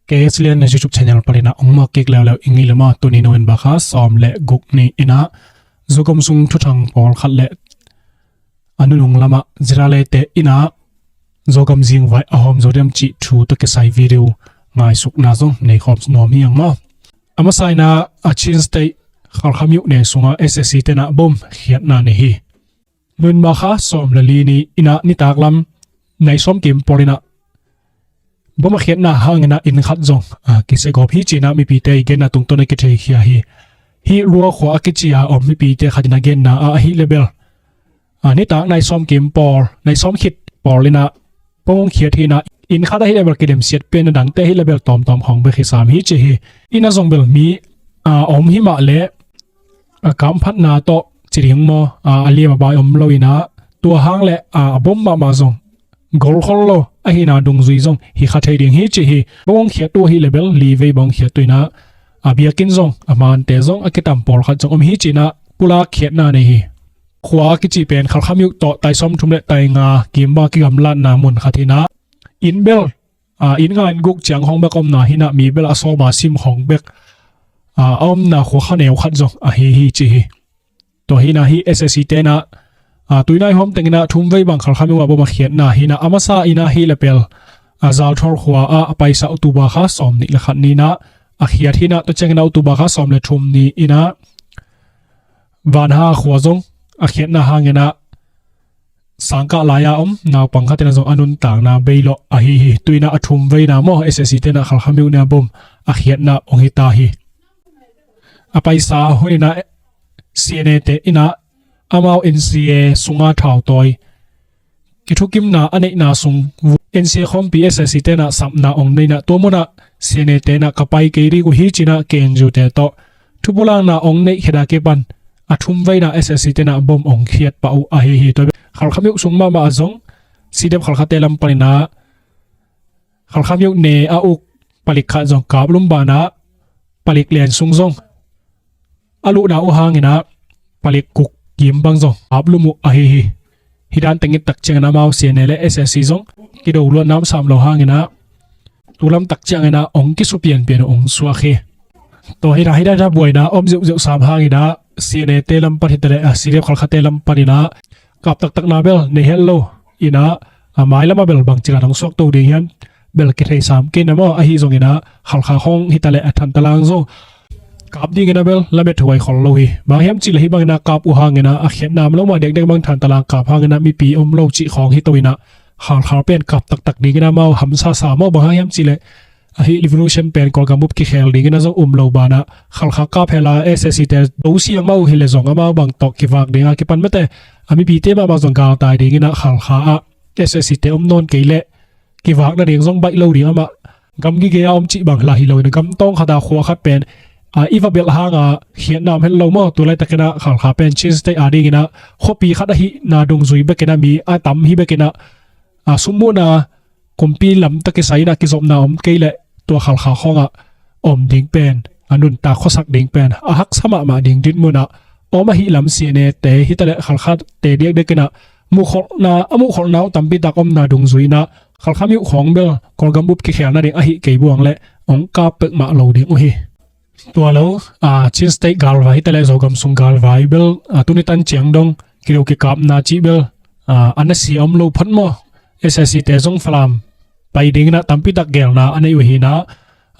KSLian na YouTube channel palina ongma kek law ingilama tuni noen bakha som le guk ni ina zogamthuthang pol khatle anulung lama ZRA te ina zogam jing vai ahawm zodiam chi thu to ke sai video ngai suk na zong nei khom no mi yang ma ama sai na a chin stay khalkhamiu ne sunga SSC te na bom khiat na ne hi nun bakha som le li ni ina ni taklam nei som kim polina boma khiat na hangena in khat zong ki se gop hi china mi pi te gen na tung to ne ke thei khia hi ruwa khwa ki chia om mi pi te khatina gen na a hi level ni ta nai som kim por nai som khit polina pong khia thina in khada hi level kidem siat pen dang te hi level tom hong be khisam hi che hi ina zong bel mi om hi ma le kam phat na to chiring mo aliam ba om loina to hang le bom ma zong gol kholo ahina dung zui zong hi kha thei ding hi che hi bong khia tu hi level li ve bong khia tuina abia kin zong aman te zong akitam por kha chong om hi china pula khiat na ne hi khwa ki chi pen khal khamiu to tai som thum le tai nga kimba ki gamla na mun khathina in bel in nga in guk chang hong ba kom na hina mi bel aso ma sim hong bek om na kho khaneu khat zong hi chi hi to hina hi SSC te na tuinai hom tengina thum vei bang khal khamiu ba ma khiat na hina amasa ina hi lepel azal thor khwa paisa utuba kha som ni la khat ni na a khiat hina to chengna utuba kha som le thum ni ina van ha khwa zong a khiat na hangena sangka laya naw pangkha tena zong anun tang na beilo hi tuina athum vei na mo SSC te na khal khamiu na bom a khiat na ong hi ta hi a paisa hoina CNA te ina amao NCA sunga thau toy kithukim na ane na sung NCA khom PSSC te na samna ong nei na tomona CNA te na kapai ke ri ko hi china kenju te to thupulang na ong nei kheda ke ban athum vai na SSC te na bom ong khiat pa u a hi to khal khamiu sungma ma zong sidem khal khate lam palina khal khamiu ne a uk palik kha zong kablum bana palik lian sung zong alu na u hangina palik kuk kim bang zong ablumu hi hidan tengit tak chengna mau CNL SSC zong kido lo nam sam lo hangina tulam tak chengna ong ki su pian ong suwa khe to hida da boina om ju sam hangina CNL telam parhitale sire khal khate lam parina kap tak na bel ne hello ina mai lama bel bang chinga dong sok to de hian bel ki thei sam ke na mo a hi zong ina khal kha hong hitale athan talang zo kap ding ina bel lame thoi khol lo hi ba hiam chi hi bang na kap u hangena a khiat nam lo ma dek bang than talang kap hangena mi pi om lo chi khong hi toina khal pen kap tak ding ina mau ham sa mo ba hiam chi le a hi revolution pen kol gamup ki khel ding ina zo lo bana khal kha kap hela SSC te do siang mau hi le zong ama bang tok ki wak dinga ki pan mate ami pi te ma zong gal tai ding ina khal kha SSC te non ke le ki wak na ding zong bai lo ding ama gam gi ge om chi bang la hi lo na gam tong khada khwa khat pen iva bel hanga khian nam hel lo mo tu lai takena khal kha pen chis te ading ina khopi khada hi na dung zui bekena mi a tam hi bekena sumu na kompi lam ta ke sai na ki zom na keile to khal kha khonga om ding pen anun ta khosak ding pen a hak sama ma ding dit muna oma hi lam si ne te hi tale khal kha te dek dekena mu khol na tampi ta kom na dung zui na khal khami khong bel kol gambup ki khel na ding a hi ke buang le ong ka pek ma lo ding u hi tua lo chin state gal vai tele zogam sung gal vai bel tunitan chiang dong kilo ki kap na chi bel anasi om lo phan mo SSC te zong flam pai ding na tampi tak gel na anei hi na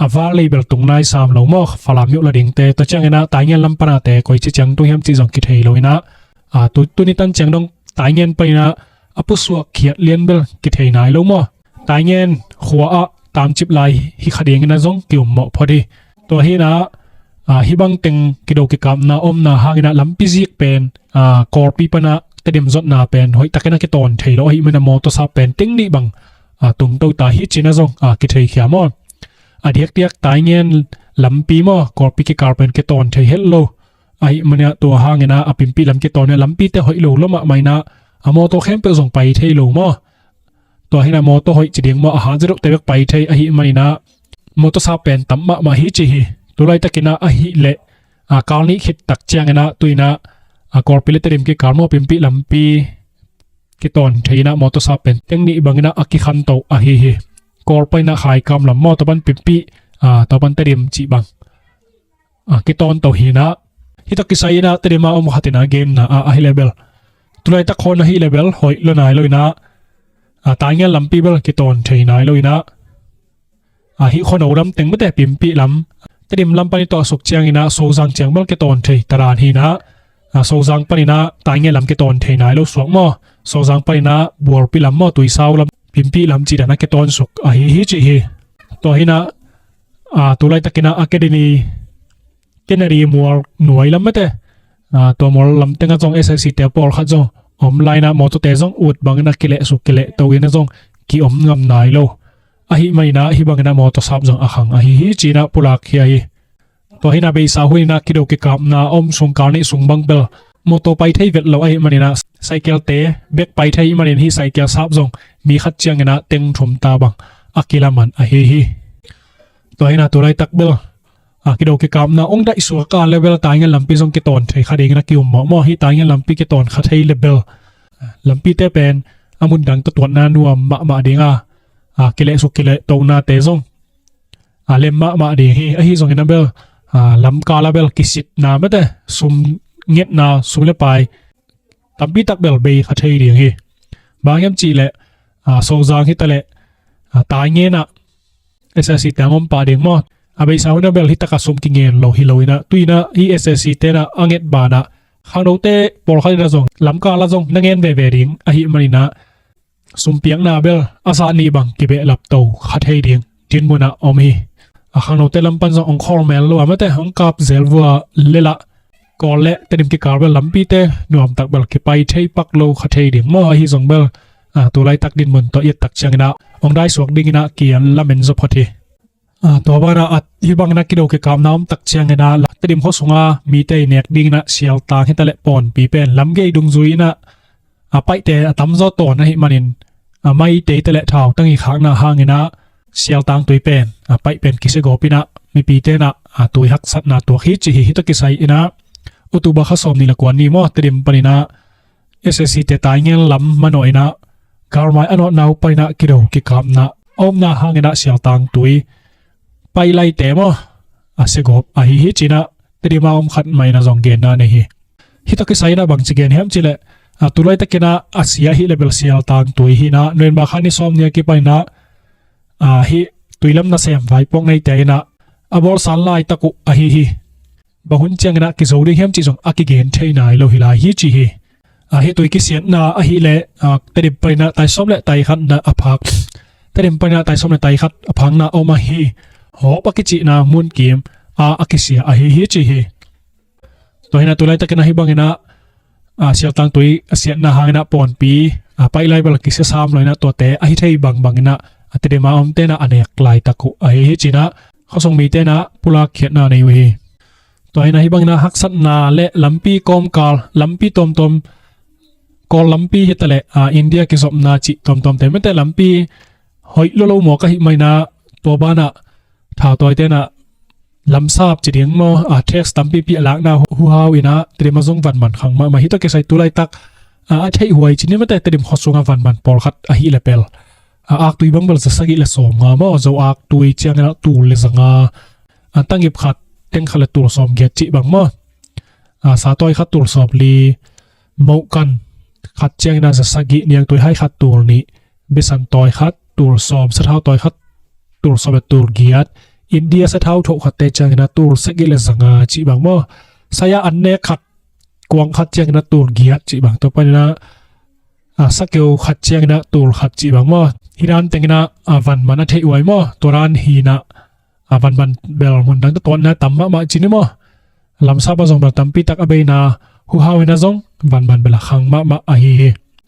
awa label tung nai sam lo mo falam yu la ding te to chang na tai ngen lam pana te koi chi chang tu hiam chi zong ki thei loina tunitan chiang dong tai ngen pai na apu suak khiat lian bel ki thei nai lo mo tai ngen khwa tam chip lai hi khading na zong ki mo phodi to hi na hi bang teng kido ki kam na om na hangina lampi zik pen kor pi pana tedim zot na pen hoi takena ki ton thei lo hi mena mo to sa pen ting ni bang tung to ta hi china zong ki thei khia mo adiak tiak tai ngen lampi mo kor pi ki kar pen ki ton thei hello ai mena to hangina apimpi lam ki ton lampi te hoi lo loma maina amo to khem pe zong pai thei lo mo to hi na mo to hoi chiding mo ha zero te pai thei a hi manina moto sa pen tamma ma hi chi hi tulai takina a hi le kalni khit tak changena tuina korpileterim ki karmo pimpi lampi ki ton theina moto sa pen tengni bangina aki khan to a hi กอลไปนะขายกำลำมอตะบันปิมปีตะบันเตรียมจีบังกิตอนตัวหินะฮิตกิสัยนะเตรียมมาอมขัดนะเกมนะฮิเลเบลตุลายตะคนนะฮิเลเบลหอยลนายเลยนะตายเงี้ยลำปีเบลกิตอนเทนายเลยนะฮิคนเอาลำเต็งไม่แต่ปิมปีลำเตรียมลำไปตัวสุกเจียงนะโซซังเจียงเบลกิตอนเทตารานหินะโซซังไปนะตายเงี้ยลำกิตอนเทนายแล้วสวงมอโซซังไปนะบัวปีลำมอตุยสาวลำปิมปีลำจีดนะกิตอนสุกฮิจีฮิตัวหินะตุลายตะกินะอะคาเดมีเกนรีมัวหน่วยลำไม่แต่ตัวมัวลำเต็งก็จงเอสซีเตปอลขัดจงอมไลน์นะมอตัวเตจงอุดบางนักเกลสุกเกลตัวเองนะจงกีอมงำนายโลฮิไม่นะฮิบางนะมอตัวซับจงขังฮิจีนะปุลักฮิตัวหินะเบสาหุยนะคิดโอกิกับนะอมสุงการนี่สุงบังเบลมอตัวไปไทยเวทเรามันนะไซเคิลเตะเบกไปไทยมันฮิไซเคิลซับจงมีขัดเจียงนะเต็งถุมตาบังกิลามันฮิตัวหินะตัวไรตักเบลคิดดูกิกรรมนะองค์ได้สัวการเลเวลตายเงินลำปีทรงกิตอนใช้คดีกันนะกิวหมอที่ตายเงินลำปีกิตอนขัดให้เลเวลลำปีเตเป็นอามุนดังตัวนานัวมาดีงากิเลสุกิเลตรงนาเตซงเลมมาดีฮิทรงกินนะเบลลำกาลเบลกิสิตนาไม่ได้สุมเงียนาสุมเลไปลำปีตักเบลเบย์ขัดให้ดีฮิบางยามจีเลโซซางฮิตเลตายเงินนะเอสซีแต่งอมปาเดียงมออาเบสาวนะเบลฮิตากาสมกิเงินโลฮิโลอินะตุยนะฮีเอสซีเตนะอังเกตบานะข้างโนเตปอลขัดนะจงลำกาละจงนังเงินเวริงฮิมันนะสมเปียงนาเบลอาซานีบังกิเบลับโตขัดให้เดียงจินบุนะอมีข้างโนเตลำปันจงองคอร์เมลว่าไม่แต่องกับเซลวัวเลละก่อนเละแต่ดิมกิการเบลลำปีเตนวมตักเบลกิไปใช้ปักโลขัดให้เดียงมอฮิจงเบลตัวไล่ตักดินบนตัวเอียดตักเชียงนะองได้สวกดิ่งนะเกียนละเมนจพอดีตัวบางนะฮิบังนักกิโลกิกรรมน้ำตักเชียงนะหลักเตรียมข้อสงามีเตยเนกดิ่งนะเชียวตาให้ตะเละปอนปีเป็นลำเกยดุงซุยนะไปเตะตั้มโซโตนะฮิมันไม่เตะตะเละเท้าตั้งอีกครั้งนะห่างนะเชียวตางตุยเป็นไปเป็นกิเซโกปีนะมีปีเตนะตุยฮักสัตนะตัวฮิจิฮิตกิไซนะอุตุบะข้าสมนี่ละกวนนี่มอเตรียมปนินะเอสซีเตตายเงี้ยลำมันหน่อยนะการไม่อนนาวไปนะกิโลกิกรรมนะอมนะห่างนะเชียวตางตุยไปไล่เตะมั้งเสกบฮิจินะเตรียมอมขัดไม่นะจงเกณฑ์นะนี่ฮิตกิไซนะบางจิเกณฑ์เฮมจิเลตุไลตะกินะเสียฮิเลเบลเซียลตางตุยฮินะเนินบาขานิสอมเนี่ยกิไปนะฮิตุยลำนะเซมไฟปงในเตะนะบอลสันไลตะกุฮิบางคนเจียงนะกิโซดิเฮมจิจงกิเกณฑ์เทนายโลฮิลาฮิจิฮิตุยกิเสียนะฮิเลเตรียมไปนะไตสอมเลไตขัดนะพักเตรียมไปนะไตสอมเลไตขัดพังนะอมาฮิหอปกิจินามุนเกมกิเสียฮิจิฮิตัวหินะตัวไล่ตะกินะฮิบังนะเสียวตังตัวเสียนะหางนะปอนปีไปไล่บลกิเสียสามเลยนะตัวเตะฮิไทยบังนะเตรียมอมเตนะอันเอกไล่ตะกุฮิจินะเขาส่งมีเตนะปุลาเขียนนาในเวตัวหินะฮิบังนะฮักสัตนาเละลำปีกอมกาลลำปีตอมกอลลำปีฮิตะเละอินเดียกิสอบนาจิตอมแต่ไม่แต่ลำปีหอยโลโลหมอกะฮิไม่นะตัวบ้านะท้าวตัวเตนะลำซาบจีเดียงโมเท็กซ์ตั้มปีหลักนะฮูฮาวินะเตรียมมาส่งวันมันขังมาฮิตก็ใส่ตัวไล่ตักใช้หวยจีนี่ไม่แต่เตรียมขอส่งวันมันปอลขัดฮิเลเปลตุยบังเบลจะสกิเลสอมงามอจะตุยเจียงนะตูเลสงาตั้งยิบขัดเต็งขัดตัวสอมเกียจิบังมอสาตัวขัดตัวสอบลีโมกันขัดเจียงนะจะสกิเนี่ยตัวให้ขัดตัวนี้เบสันตัวขัดตัวสอบสะเท้าตัวขัดตัวสอบตัวเกียรอินเดียสะเท้าถูกขัดเตจังนะตัวสกิเลสงาจีบังมอสายอันเนขัดกวางขัดเจียงนะตัวเกียรจีบังตัวไปนะสกิลขัดเจียงนะตัวขัดจีบังมอฮิรันเต็งนะวันมันเทไว้มอตัวรันฮีนะวันเบลมุนดังตัวนะตั้มมาจีนี่มอลำซาบะจงแบบตั้มปีตักอเบนะฮูฮาวินะจงวันเบลขังมาฮี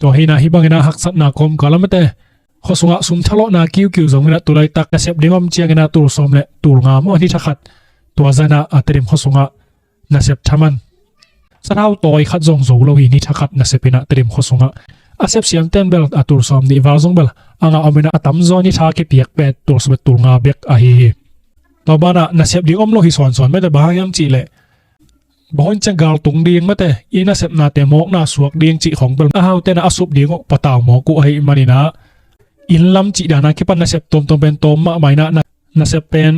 ตัวฮีนะฮิบังนะฮักสัตนาคมก็แล้วไม่แต่ข้อสงะสุมทะเลาะนาคิวจงนะตัวไล่ตักเสพดิ่งอมเจียงนะตัวสมเละตัวงามที่ทักขัดตัวเจนะเตรียมข้อสงะนะเสพทำมันสะเท้าตัวขัดจงโจโลหินี่ทักขัดนะเสพนะเตรียมข้อสงะเสพเสียงเต้นเบลตัวสมนี่วาลจงเบลเอาไปนะตั้มจงนี่ทักเก็บเปียกเป็ดตัวสมตัวงาเบียกตัวบ้านนะเสพดิ่งอมโลหิสอนไม่แต่บางยามจีเลยบางจังกาลตุงเดียงไม่แต่อีน่าเสพนาแต่หมอกน่าสวกเดียงจีของเบลอ้าวแต่น่าอสุบเดียงปะตาวหมอกูมันนี่นะ อินลำจีดานะคิปันนาเซปตอมตอมเป็นตอมมาไม่นะนาเซปเป็น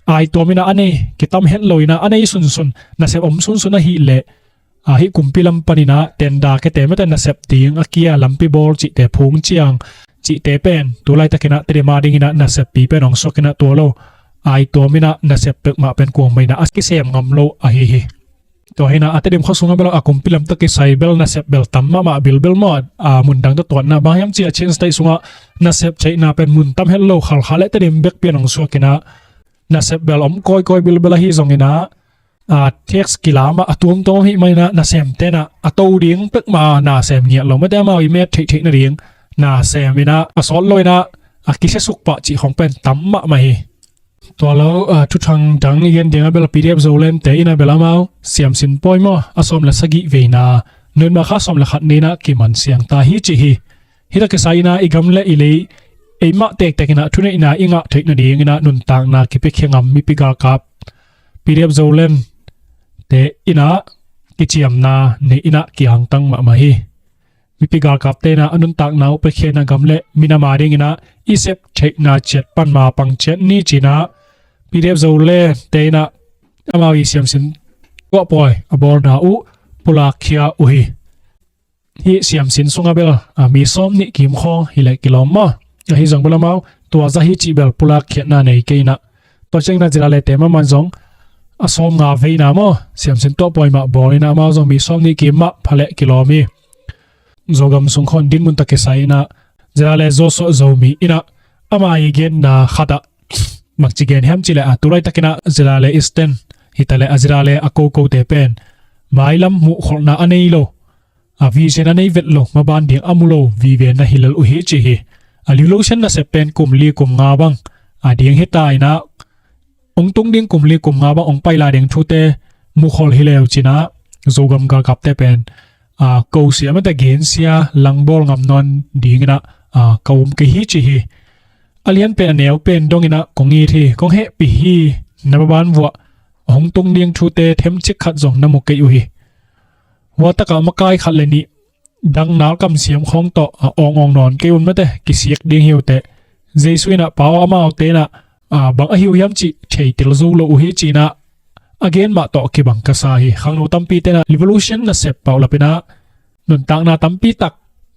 ไอตัวมินะอันนี้กิตามเห็นลอยนะอันนี้สุนนาเซปสุนนะฮิเละฮิกุมพิลำปนินะเต็นดาแค่แต่ไม่แต่นาเซปติงอากิยาลำปีบอลจีแต่พงเจียงจีแต่เป็นตัวไล่ตะกินะเตเรมาดิงินะนาเซปปีเป็นองศกินะตัวโลไอตัวมินะนาเซปเปกมาเป็นกวงไม่นะอัสกิเซมงำโลฮิตัวให้นะอัตเดมข้อสุงเบลอากุมพิลำตะกิไซเบลนาเซปเบลตัมมาเบลมอดมุนดังตัวนะบางยามจีอาเชนสไตสุงนาเซปใช้นาเป็นมุนตัมเฮลโลขัลเลตเดมเบกเปียนองศกินะนาเซปเบลคอยเบลฮิซงกินะเท็กซ์กิลามาตัวมฮิไม่นะนาเซมเตนะตัวเรียงเป็กมานาเซมเงียเราไม่ได้มาอีเมทเทนะเรียงนาเซมินะสอนลอยนะกิเชสุกปะจีของเป็นตัมมะไม่ตัวเราทุกทางดังเย็นเดียงเบลปีเดียบโซเลนเตอินะเบลามาเสียมสินปอยมาอสมละสกิเวนาเนินมาข้าสมละขัดนี้นะกิมันเสียงตาฮิจิฮิตะกิไซนะอีกำเละอีเลยไอมะเตกนะทุนอินะอิงะเทนะเดียงนะนุนต่างนะกิเปเคียงมีปิกากับปีเดียบโซเลนเตอินะกิจิยมนาเนอินะกิหังตังมาฮีมีปิกากับเตนะอนุนตักนาอุปเคนากำเละมินามาเริงนะอิเซปเชกนาเจ็ดปันมาปังเจ็ดนี่จีนะปีเดียบโซเลเตนะอามาวิเซียมสินก็ปอยอบอร์นาอุปุลาเคียอุฮีฮิเซียมสินสุงาเบลมีซ้อมนิกิมข้อฮิเลกิลอมมาฮิจังเบลมาตัวจะฮิจิเบลปุลาเคียนาเนเกนะตัวเจงนาจิราเลเตมามันจงอสมงาเวนาโมเสียมสินตัวปอยมาบอยนามาจงมีซ้อมนิกิมมาพะเลกิโลมีโซกัมสุงคนดินมุนตะเกไซนะจะอะไรโซโซโซมีอินะอามาอีเกนนาขัดมักจิเกนแฮมจิเลตุไรตะกินะจะอะไรอิสเตนฮิตาเลอจะอะไรอโกโกเตเป็นไม่ลำมุขนาอันนี้โลวิเชนอันนี้เวทโลมาบานเดียงอามุโลวิเวนะฮิลลอุฮิจิฮิลิโลเชนนะเซเป็นกุมลีกุมงาบังเดียงฮิตายนะองตุงเดียงกุมลีกุมงาบังองไปลาเดียงทุเตมุขลฮิเลวจินะโซกัมกากับเตเป็นกูเสียมันแต่เกณฑ์เสียลังบอลงำนอนดีงินะกูมกิฮิจิฮิอเลียนเป็นแนวเป็นดงงินะกงอีทีกงเฮปิฮีนับบ้านวัวหงตงเลียงชูเตเทมชิกขัดจงน้ำมุกเกยุฮิวัตกรรมกายขัดเลนี่ดังนักกำเสียมของต่อองนอนเกยุนมาแต่กิเสียกเดียงหิวเตเจสุยนะป้าวอามาเอาเตนะบางหิวยามจิเฉยติลซูโลอุฮิจีนะagain มาต่อกิบังกษาฮีขังโนตัมปีเตนะ revolution นะเสพเป่าละเป็นนะนุนต่างนาตัมปีตัก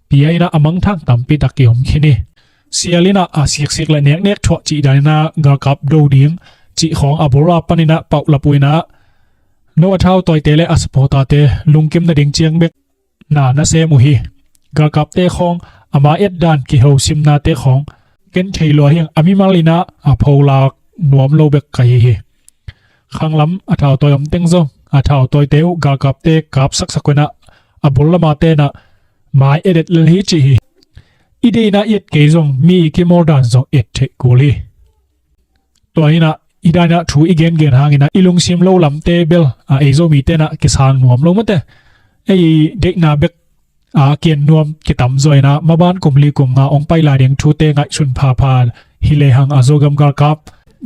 ปีไอนะอมังทางตัมปีตักเกี่ยวมคินีเสียลินะเสียกเลยเน็กถั่วจีได้นะกากับดูดิ้งจีของอับราปนินะเป่าละปุยนะโนอัทาวต่อยเตเลอสปอตาเตลุงกิมนะดิ่งเจียงเบกนาเซมุฮีกากับเตของอามาเอ็ดดันกิเฮาซิมนาเตของเกนเชยลัวเฮียงอามิมาลินะพาวลานวมโลเบกไกฮีขังล้ำอาทาวตัวยมเต็งซงอาทาวตัวยเตวกากับเตกับสักนะอับุลละมาเตนะหมายเอเดตเลฮิจิฮีอีเดนะเอ็ดเกยซงมีกิโมดันซงเอ็ดเทกูลีตัวนี้นะอีได้นะถูอีเกนหางนะอีลุงซิมโลลำเตเบลเอโซมีเตนะกิสางนวมลงมาเตไอเด็กนาเบกเกียนนวมกิตำซอยนะมาบ้านกุมลีกุมงาองไปลาเดียงชูเตงไอชุนพาฮิเลหังโซกัมกากับ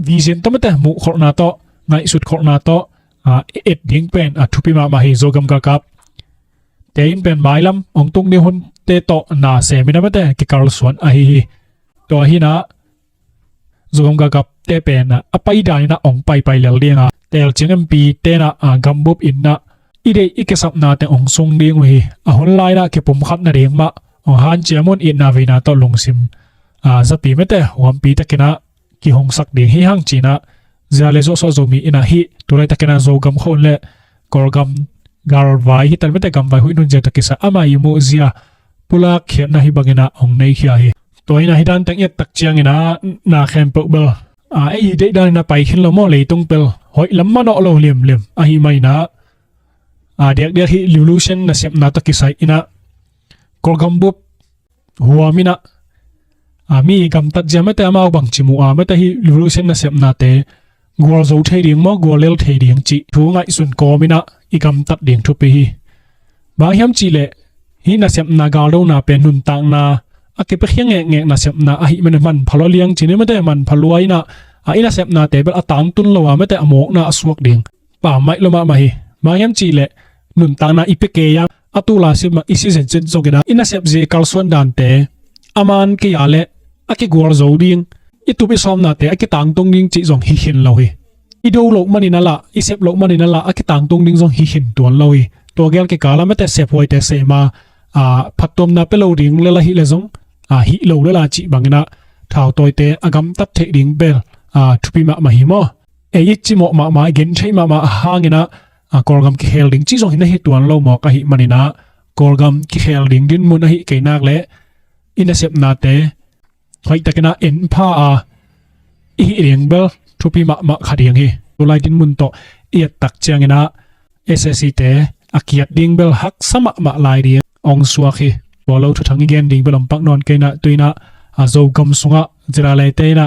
วิเซนตั้มเตมุขนาโตในสุดของนาโตเอ็ดดิ้งเป็นทุพิมาฮิโซกัมกากับเตอินเป็นหมายลำองตุงเดียหุนเตโตนาเซมินาเมเตกิการสวนตัวฮินะโซกัมกากับเตเป็นไปได้นะองไปเลี้ยงเลี้ยงเตลจิงปีเตนะกัมบุบอินนะอีเดอีกสับนาเตองทรงเลี้ยงวิหุ่นไล่นะเก็บผมขัดนาเรียงมาฮันเจมุนอินนาวินาโตลงซิมจะปีเมเตหัวปีตะกินะกิหงสักเดียงฮิฮังจีนะจะเลโซโซมีอินาฮิตัวไรตะกินะโซกัมคนเล่กอร์กัมกาลวายฮิตันเมเตกัมวายหุยนุนเจตะกิสะอามายิโมเซียปุลาเขียนนะฮิบังอินะองในขี้ฮิตัวอินะฮิดันตั้งยัดตักเจียงอินะนาแคมเปเบลไอเด็กดันนะไปขึ้นละโมเลยตรงเปลหอยลำมันอโลเลียมฮิไม่นะเด็กฮิลิลูชันนะเสียบนาตะกิสะอินะกอร์กัมบุบหัวมินะมีกำตัดเจไม่แต่มาบังจิมูไม่แต่ฮิลิลูชันนะเสียบนาเตกัวโซเทเดียงมอกัวเลลเทเดียงจีทูไงสุนกอมินะอีกำตัดเดียงทุปีบางยามจีเล่ฮินาเสียบนากาโลนาเป็นนุนตังนาเก็บไปเขียงเงนาเสียบนาฮิมันพลเลียงจีนี่ไม่แต่มันพลวยนะอินาเสียบนาเตเบลตังตุนโลวไม่แต่อโมกนาสวกเดียงป่าไม่ลมาไม่บางยามจีเล่นุนตังนาอีเปเกียตุลาซิมาอิซิเซนเซนโซกินะอินาเสียบเจคัลสวนดันเตอามันกี่อาเล่ aki gwar zo ding itu bi som na te aki tang tong ding chi zong hi hin lo hi ido lo manina la isep lo manina la aki tang tong ding zong hi hin tuan lo hi to gel ke kala mate sep hoi te se ma phatom na pe lo ding le la hi le zong hi lo le la chi bangina thao toy te agam tat the ding bel thupi ma hi mo e chi mo ma gen thai ma hangina kolgam ki hel ding chi zong hin hi tuan lo mo ka hi manina kolgam ki hel ding din mun hi ke nak le ina sep na te hoi takena en pha i riang bel thupi ma khadiang hi to lai din mun to i tak changena ssc te akiat ding bel hak sama ma lai di ong suwa khi bolo thu thangi gen ding belom pak non keina tuina zogam sunga ZRA te na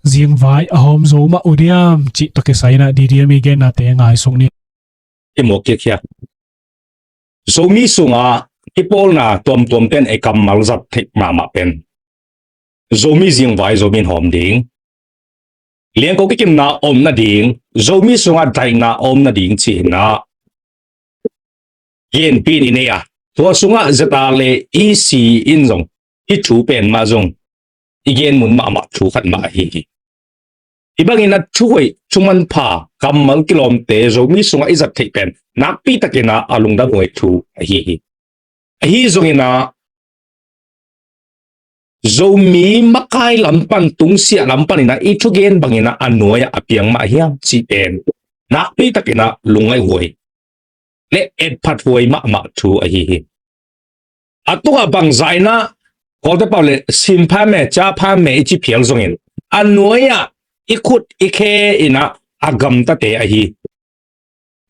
ziang vai ahawm zoma diam chi to ke saina diam gen na te ngai song ni mo ke khia zomi sunga ipol na tom ten e kamal zat thik ma pen zomi ziang vai zomin hom ding liang ko kim na om na ding zomi sunga dai na om na ding chi na yen pin in ya to sunga zata le ec in zong hi thu pen ma zong igen mun ma thu khat ma hi ibang ina thuoi chuman pha kamal kilom te zomi sunga izat thik pen nak pi takena alung da ngoi thu hi zong ina zomi makai lampan tungsia lampan ina itu gen bangina anoya apiang ma hiam chi pen nak pi takena lungai hoi le et phat hoi ma thu atunga bang zaina ko te pale sim pha me cha pha me chi phiang zong in anoya ikut ikhe ina agam ta te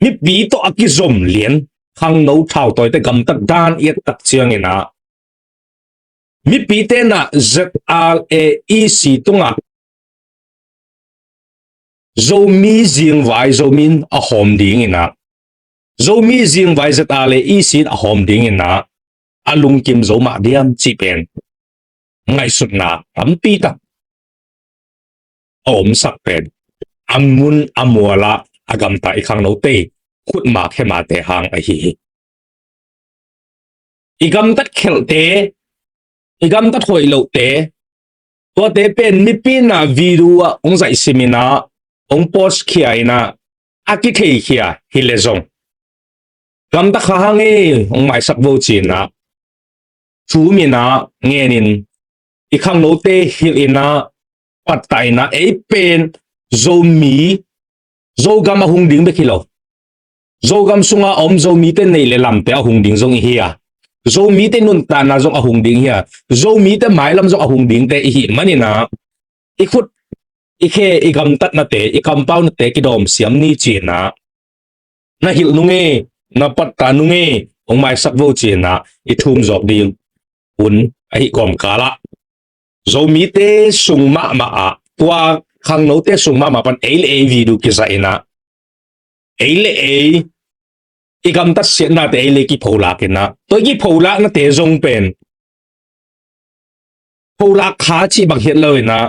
mi bi to akizom lien khang no thau toy te gam tak dan yet tak chiang ina mi pi te na ZRA tunga zomi ziang vai zomin ahawm ding ina zomi ziang vai ZRA ahawm ding ina alung kim zoma diam chi pen ngai sut na ampi ta om sak pen amun amwala agam ta ikhang no te khut ma khema te hang igam tat khel te igam tat hoi lo te to te pen mi pin na video ong zai simina ong post khia ina aki thei khia hilezong gam ta kha hangi ong mai sak vo chin na chu mi na ngenin ikhang no te hil ina patai na e pen zomi zogam ahung ding be khilo zogam sunga om zomi te nei le lam te ahung ding zong hi zomi te nun ta na zong ahung ding hi zomi te mai lam zong ahung ding te hi manina ikhut ikhe igam tat na te i compound te ki dom siam ni chi na hil nunge na patta nunge ong mai sak vo chi na i thum jok ding un ai kom kala zomi te sungma ma tua khang no te sungma ma pan ele video ki sa ina ele igam tat se na te ele ki phola ke na to ki phola na te zong pen phola kha chi bang het lo na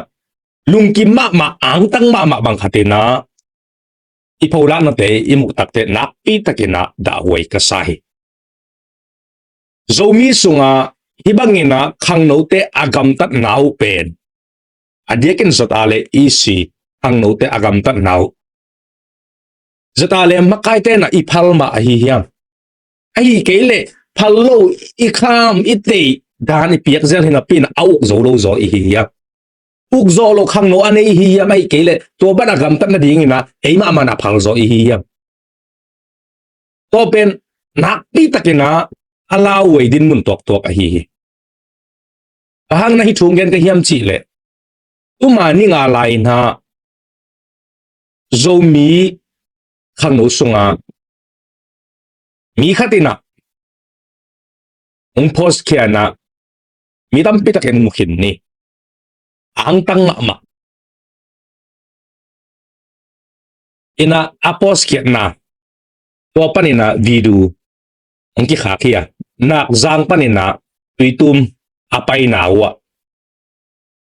lung ki ma ang tang ma bang khate na i phola na te i mu tak te na pi takena da hoi ka sai zomi sunga hibangina khang no te agam tat nau pen adiekin zotale isi khang no te agam tat nau zotale makai te na iphal ma hiam kele phallo ikham ite dan piak zel hina pin au zo lo zo hiam uk zo lo khang no ane hiam kele to ban agam tat na ding ina ma na phal zo hiam to pen nak pi takena alaw we din mun tok ahang na hi thungen ka hiam chi le umani nga lai na zomi khang no sunga mi khatina ong post kya na mi dam pita ken mukhin ni ang tang ma ina apos kya na to panina video ong ki kha khia na zang panina tuitum apai nawa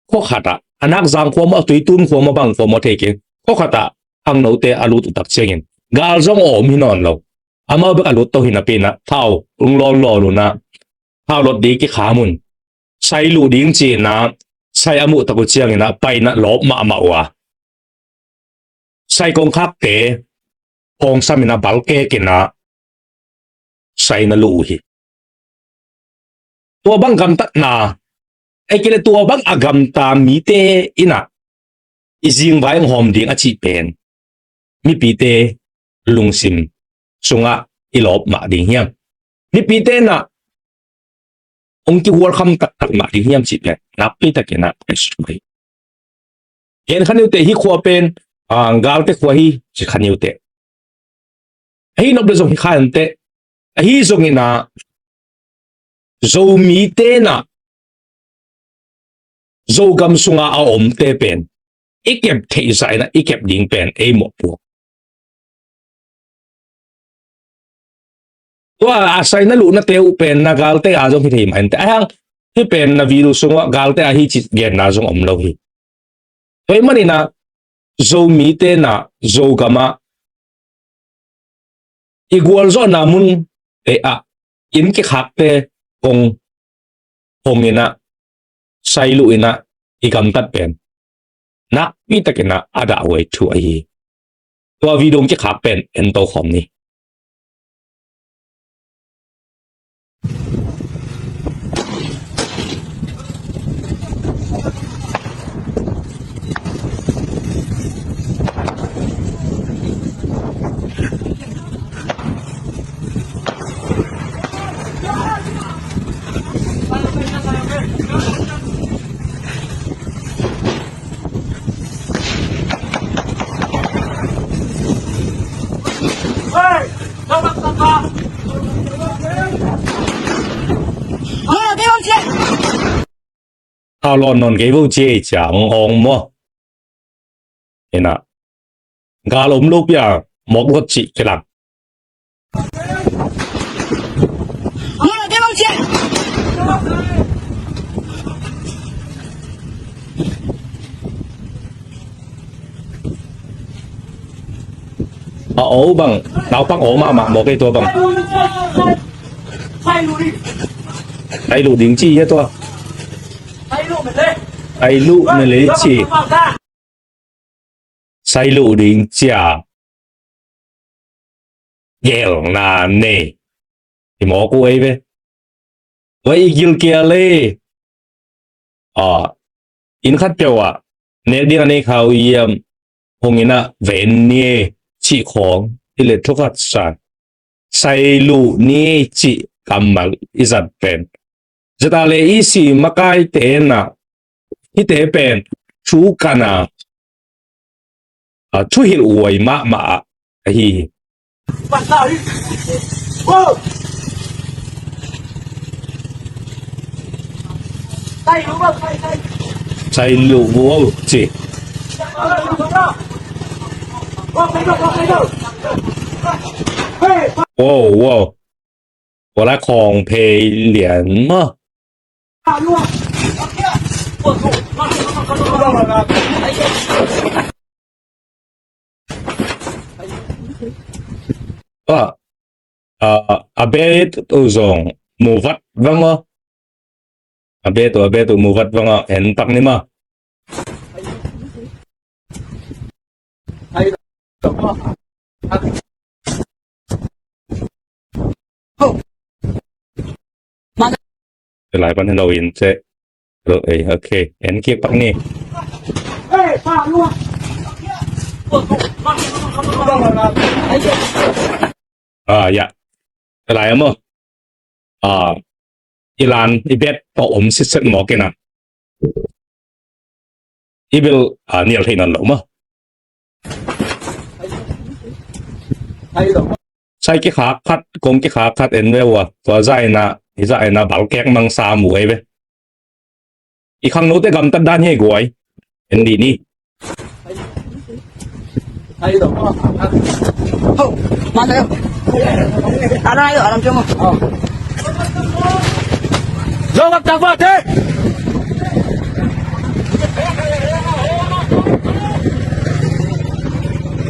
ko khata anak zang ko ma tuitum ko ma bang ko mo theke ko khata ang no te alu tu tak chengin gal zong om hinon lo ama ba alu to hinapina thau ung lo lo lu na thau lot di ki khamun sai lu ding chi na sai amu taku chiang ina pai na lop ma ma wa sai kong khak te hong samina balke kina sai na lu hi tua bang gam tat na ai kile tua bang agam ta mi te ina izing vai hom ding a chi pen mi pi te lungsim sunga ilop ma ding hiam mi pi te na ông ki war kham tak tak ma ding hiam chi pen na pi ta kena ai ken khaniu te hi khwa pen gal te khwa hi chi khaniu te hi nob de zong khan te hi zong ina zomi te na zogam sunga ahawm te pen ikep thei sai na ikep ding pen e mo pu tua asai na lu na te u pen na gal te a zong hi thei man te ang hi pen na viru sunga gal te a hi chi gen na zong om lo hi toi mani na zomi te na zogama igual zo na mun te a in ki khak te hong ina sai lu ina igam tat pen na pi takena ada we thu ai tua vi dong ki khak pen en to khom ni tao lo non cái vụ chế chẳng hong mo thế nào gà lốm lúc ya một góc chị cái làm ổ bằng đào bắt ổ mà một cái tua bằng tay lụ đính chi hết tua tay lụ này lấy chỉ say lụ đính chả dẻo là nè thì mỏ cô ấy về vậy gil kia lê in khát tiêu nè đi anh khảo yếm hông ina vén nè chỉ khong thì lệ thuốc phát sản say lụ nè chỉ cầm mà izat pen ZRA isi makai te na ite pen chu kana chu hil uai ma hi sai lu wo chi wow 我来狂陪脸嘛。abe tu zong muvat vang o abe tu muvat vang o en tak ni ma lại ban đầu in sẽ rồi ok en kia bắt nè dạ lại mà Iran ibet to sit set mo kena ibil niel hinan lo ma sai cái khá khát công cái khá khát en ve wa dai na bảo kẹt mang sa muối về,อีกครั้งโน้ตกำตัดด้านให้กวยเห็นดีนี่มาเลยอะไรอะไรจังมั้งโยกับจังหวะเท่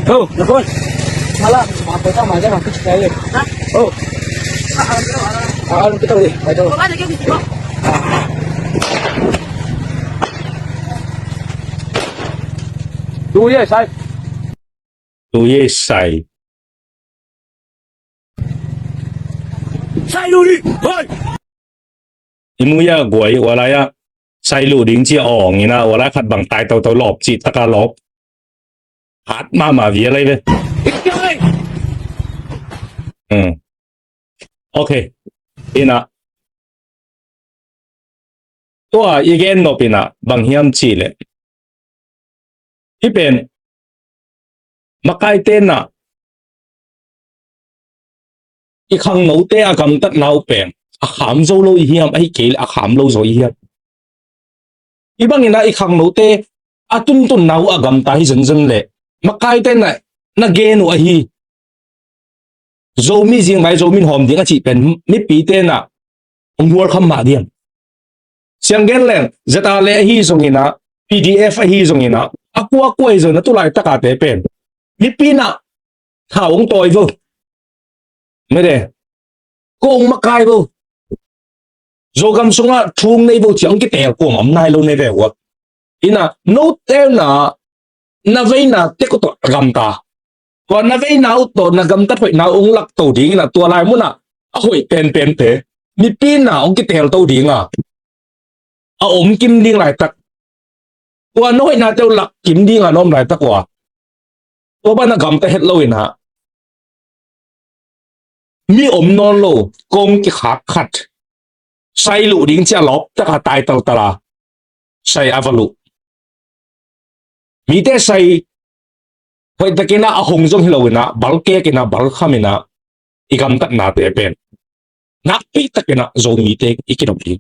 โอ้ทุกคนมาละมาเปิดเข้ามาได้มาขึ้นใจเลยโอ้เอาkita boleh, baca. 路嘢細，路嘢細，細路啲，喂，你冇呀鬼，我嚟呀，細路點知昂嘅啦，我嚟ขัดบัง大到落節得個落，嚇媽媽嘢嚟咩？OK，邊啊？都話已經落邊啦，bằng hiểm chi咧，呢邊乜街店啊？一行老爹啊咁得老病，ahawm做老險，哎幾ahawm老做險。一般人啊一行老爹啊頓頓老啊咁大陣陣咧，乜街店啊那見我去。zomi 先買 zomi หอม點一次เป็นไม่ปีเต้นอ่ะผมวัวคำมาเดียมเสียงเงี้ยแรงจะตาเละฮีส่งอินะ PDF ฮีส่งอินะakuไอ้ส่วนนั้นตุลายตะกาเตเป็นไม่ปีน่ะข่าวองต่อยฟูไม่ได้โกงมาไกลฟู Zogam ส่งอ่ะทุ่งในฟูจังกิเตะโกงอำนาจโลในเรื่องอินะโน้ตเต้น่ะนาเวน่ะเตะก็ตัวกำตาก่อนนาเวน่าอุตโตนากำตัดไปน่าองลักตัวดิ้งน่ะตัวลายมุน่ะโอ้ยเป็นเตะมีปีน่ะองกิเตะตัวดิ้งอ่ะอมกิมดิ้งหลายตักตัวน้อยน่ะเจ้าหลักกิมดิ้งอ่ะน้อมหลายตักว่าตัวบ้านน่ะกำแต่เฮ็ดโลยนะมีอมนอนโลกงกิขาขัดใส่ลูดิ้งจะล็อกจะขาตายตลาใส่อาวลูมีแต่ใส่พอตะกี้น่ะหงจงฮิโลวินะบัลเกกินะบัลขามินะอีกำตัดนาเตเป็นนักปีตะกี้น่ะโจมีเตอีกินอมดิ้ง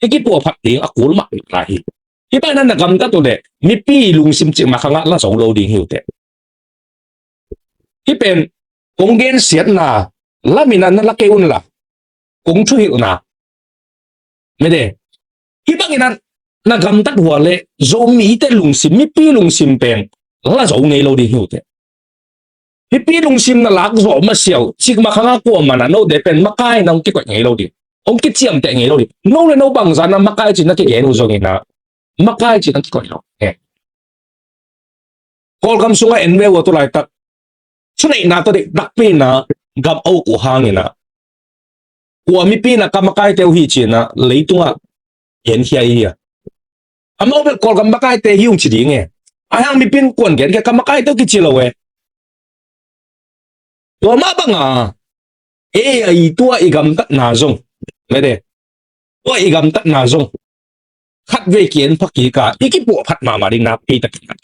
อีกปัวผัดดิ้งกูรู้มาอีกหลายที่บ้านนั้นนะกำตัดตัวเด็กมีปีลุงซิมจิมาข้างละละสองโลดิ้งหิวเตที่เป็นกงเกนเสียนาละมีนั้นละเกอุนละกงช่วยหิวนาไม่ได้ที่บ้านนั้นนะกำตัดหัวเลยโจมีเตลุงซิมมีปีลุงซิมเป็นละสองโลดิ้งหิวเตที่ปีลุงซิมน่ะลักโจมาเสียวจิกมาข้างละกัวมันน่ะโน้ตเดเป็นมาใกล้น้องกี่กว่าโลดิ้งองคิดเจียมแต่เงี้ยเลยโน้นเลยโน้บางสันน่ะมาใกล้จีนนักเกี่ยนูจงเงี้ยนะมาใกล้จีนนักกี่คนเฮ้กอลคำสุงเอ็นเววตัวไรตักชุดนี้น่าตัวเด็กดักปีน่ะกับเอากูหางเงี้ยนะกูมีปีน่ะกับมาใกล้เที่ยวฮีจีนน่ะเลยตัวเห็นเฮียอ่ะอามาเป็นกอลกับมาใกล้เที่ยวฮิวจีดีเงี้ยไอ้ยังมีปีนกวนเงี้ยกับมาใกล้เที่ยวกี่จีโลเว้ตัวมาบังอ่ะไอ้ตัวอีกำตัดนาจงไม่ได้ว่าอีกำตัดนาจงขัดเวกีนพักกีกาอีกปัวพัดมาดินับปีตะกี้นัก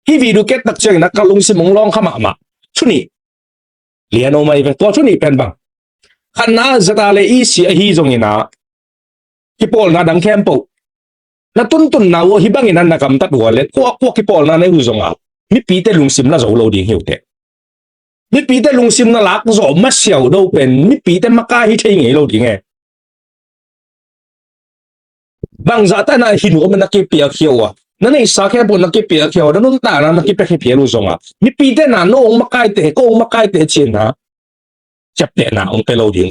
ที่วิดูเก็ตตักเจงนักลุงสิมงลองขมาชุนี่เลียนออกมาอีกตัวชุนี่เป็นบังขันน้าจะตาเลยอีสีฮีจงอินะที่ปอลนาดังแคมป์นัตุนนาว่าฮิบังอินันนักกำตัดหัวเล็กพวกที่ปอลนาในหูจงอ่ะมีปีแต่ลุงสิมละโจโลดิ้งหิวเตมีปีแต่ลุงซิมน่ะลักโจมาเสียวดูเป็นมีปีแต่มาใกล้ที่เที่ยงไงเราดิ้งไงบางจัตน่ะหินว่ามันนักเก็บเปียกเขียวอ่ะนั่นไอ้สักแค่บนนักเก็บเปียกเขียวนั่นนู่นตานักเก็บเปียกเขียวรู้จงอ่ะมีปีแต่น่ะน้องมาใกล้เตะก็มาใกล้เตะเชียนนะจับเตะน่ะองเป็นเราดิ้ง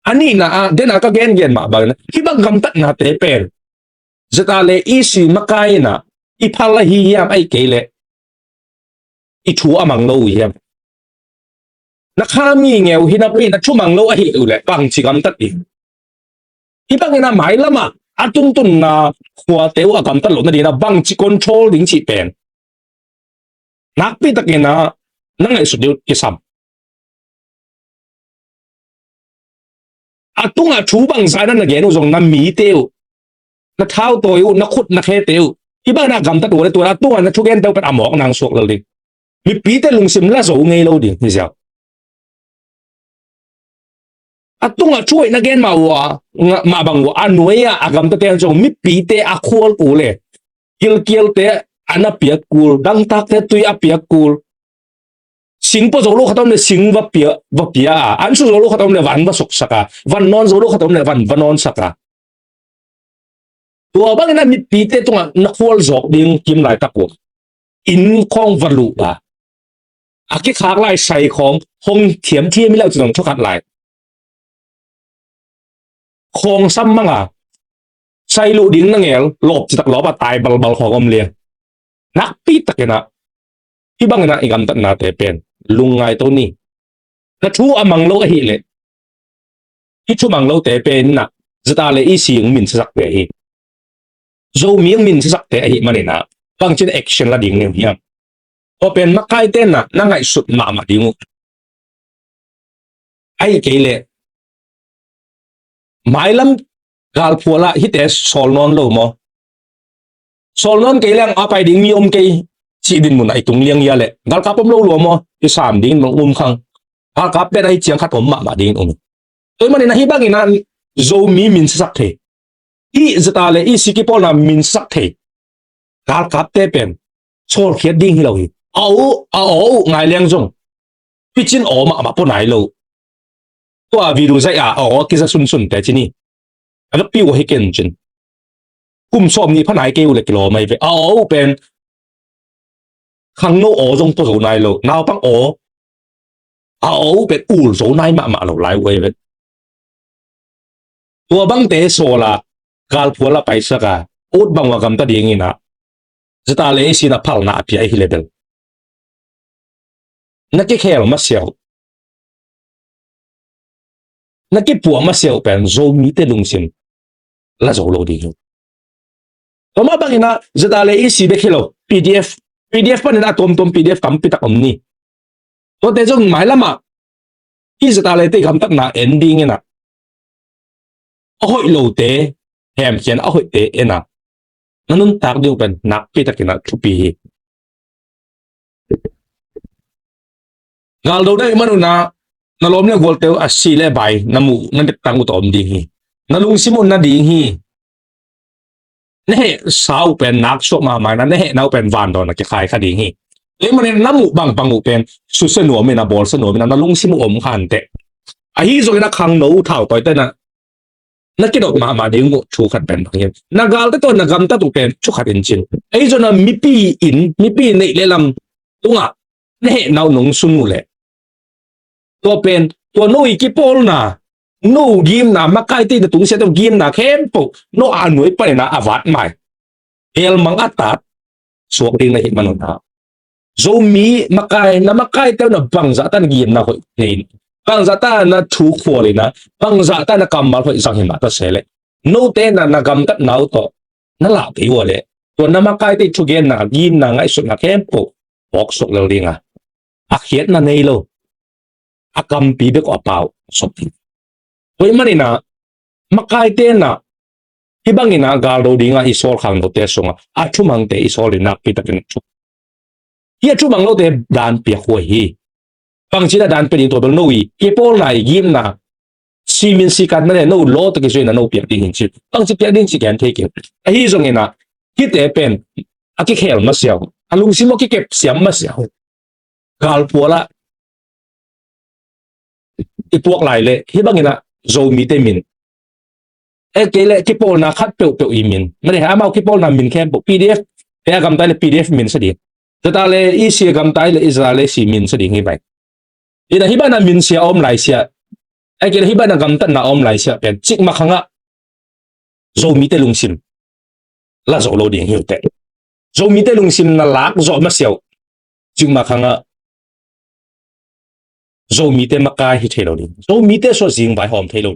อันนี้น่ะเดี๋ยวน่ะก็เกณฑ์มาบางนะที่บางคำตัดน่ะเตะเป็นจะตาเลยอีสีมาใกล้น่ะอีพัลละฮียามไอ้เกลอีชัวมังโลเฮียนักข้ามีเงี้ยหินับปีนักชั่วมังโลไอ้เหี้ยเลยบางสิ่งตัดอีกที่บางอย่างน่ะหมายละมาอาตุนน่ะหัวเตี้ยวกำตัดหล่นนั่นดีนะบางสิ่งคอนโทรลดิ้งจีเป็นนักปีตะกี้น่ะนั่งไอ้สุดเดียวกี่ซ้ำอาตุงอาชูบางสายนั่นน่ะเงี้ยนู่นส่งน้ำมีเตี้ยวนักเท้าตัวอยู่นักขุดนักเฮเตี้ยวที่บ้านน่ะกำตัดตัวเลยตัวอาตุงน่ะทุกเย็นเตี้ยวเป็นอมอกนางสวกเลยมีปีแต่ลุงซิมละโจไงเราดิ้งนี่เสียวตุงช่วยนักเรียนมาบังว่าหน่วยอากำตัดเองจงมีปีเตะควอลกูเลยเกี่ยวเตะอันนั้นเปียกกูดังตักเตะตุยเปียกกูสิงปะโจโลขัดเอาเนี่ยสิงว่าเปียอันสุโจโลขัดเอาเนี่ยวันว่าสุกสักวันนอนโจโลขัดเอาเนี่ยวันนอนสักตัวบางนั้นมีปีเตะตรงนักควอลจอกดิ้งกิมหลายตะกูอินของวัลุบะอากิขากไล่ใส่ของห้องเทียมที่ไม่เล่าจะต้องชกขัดไล่ของซ้ำมั่ง sai lu ding na ngel lop chi tak lop a tai bal bal khom le nak pi takena hi bang na igam tak na te pen lungai to ni na thu amang lo hi le hi thu mang lo te pen na zata le i sing min sak te hi zo miếng min sak te hi manina bang chin action la ding ne hiam open makai ten na ngai sut ma dingu ai ke le mailam gal phuala hi te sol non lo mo sol non ke lang apai ding mi ke chi din mun ai tung liang ya le gal kapom lo mo ti sam ding mong khang gal kap pe dai chiang khat om ma ding tôi mà này bang ina zomi min sak the hi zata le i sikipol na min sak the gal kap te pen chol khiat ding hi lo hi au ngai liang jong pichin o ma po nai lo to a viru zai a o ki za sun te chini aga pi wo heken chin kum som ni phanai ke u le kilo mai ve au pen khang no o jong to zo nai lo naw pang o au pen ul zo nai ma lo lai we ve tua bang te so la gal phuala paisa ka ut bang wa gam ta ding ina zata le si na phal na pi ai hi level na ke khel ma siao na ke pu ma siao pen zo mi te lung sim la zo lo ding to ma bang ina zata le si be khelo pdf pa na tom pdf kam pi tak om ni to te jong mai lama ki zata le te kam tak na ending ina ahoi lo te hem chen ahoi te ena nanun tak diu pen nak pi takina thupi gal do dai manuna nalom le volteu a si le bai namu nan tang utom ding hi nalung simon na ding hi ne sau pen nak so ma na ne nau pen van do na ke khai kha ding hi le manen namu bang pangu pen su se no me na bol se no me na nalung simu om khan te a hi zo na khang no thau toi te na na ki dok ma ding mo chu khat pen phang na gal te to na gam ta tu pen chu khat in chin ai zo na mi pi nei le lam tunga ne nau nong sunu le to pen to no i ki pol na no gim na makai ti tung se to gim na khem po no anoi pa na avat mai el mang atat suak ding na hit manuna zomi makai te na bang za tan gim na hoi nei bang za ta na thu kholi na bang za ta na kamal hoi sang hima ta sele no te na gam tat nau to na la pe wo le to na makai ti chu gen na gim na ngai su na khem po bok sok lo ringa a khiet na nei lo akam pi be ko pau sop ti oi manina makai te na hibangina gal do dinga isol khang no te songa a thumang te isol ina pi takin chu hi thumang lo te dan pi khoi hi pang china dan pe to bel noi ke pol nai gim na simin sikat na no lo to ke na no pi ding hin chi pang chi pi ding chi kan take a hi zong ina hi te pen a ki khel ma siao alung simo ki kep siam ma siao gal puala ipuak lai le hi bangina zomi te min e ke le ki pol na khat pe i min ma le ha mau ki pol na min khem pdf te gam ta le pdf min sa di ta le i si gam ta le israel si min sa ding hi bai ida hi ba na min sia om lai sia e ke hi ba na gam ta na om lai sia pen chik ma khanga zomi te lung sim la zo lo ding hi te zomi te lung sim na lak zo ma siao chik ma khanga zomi te makai hi thelo ding zomi te so jing bai hom thelo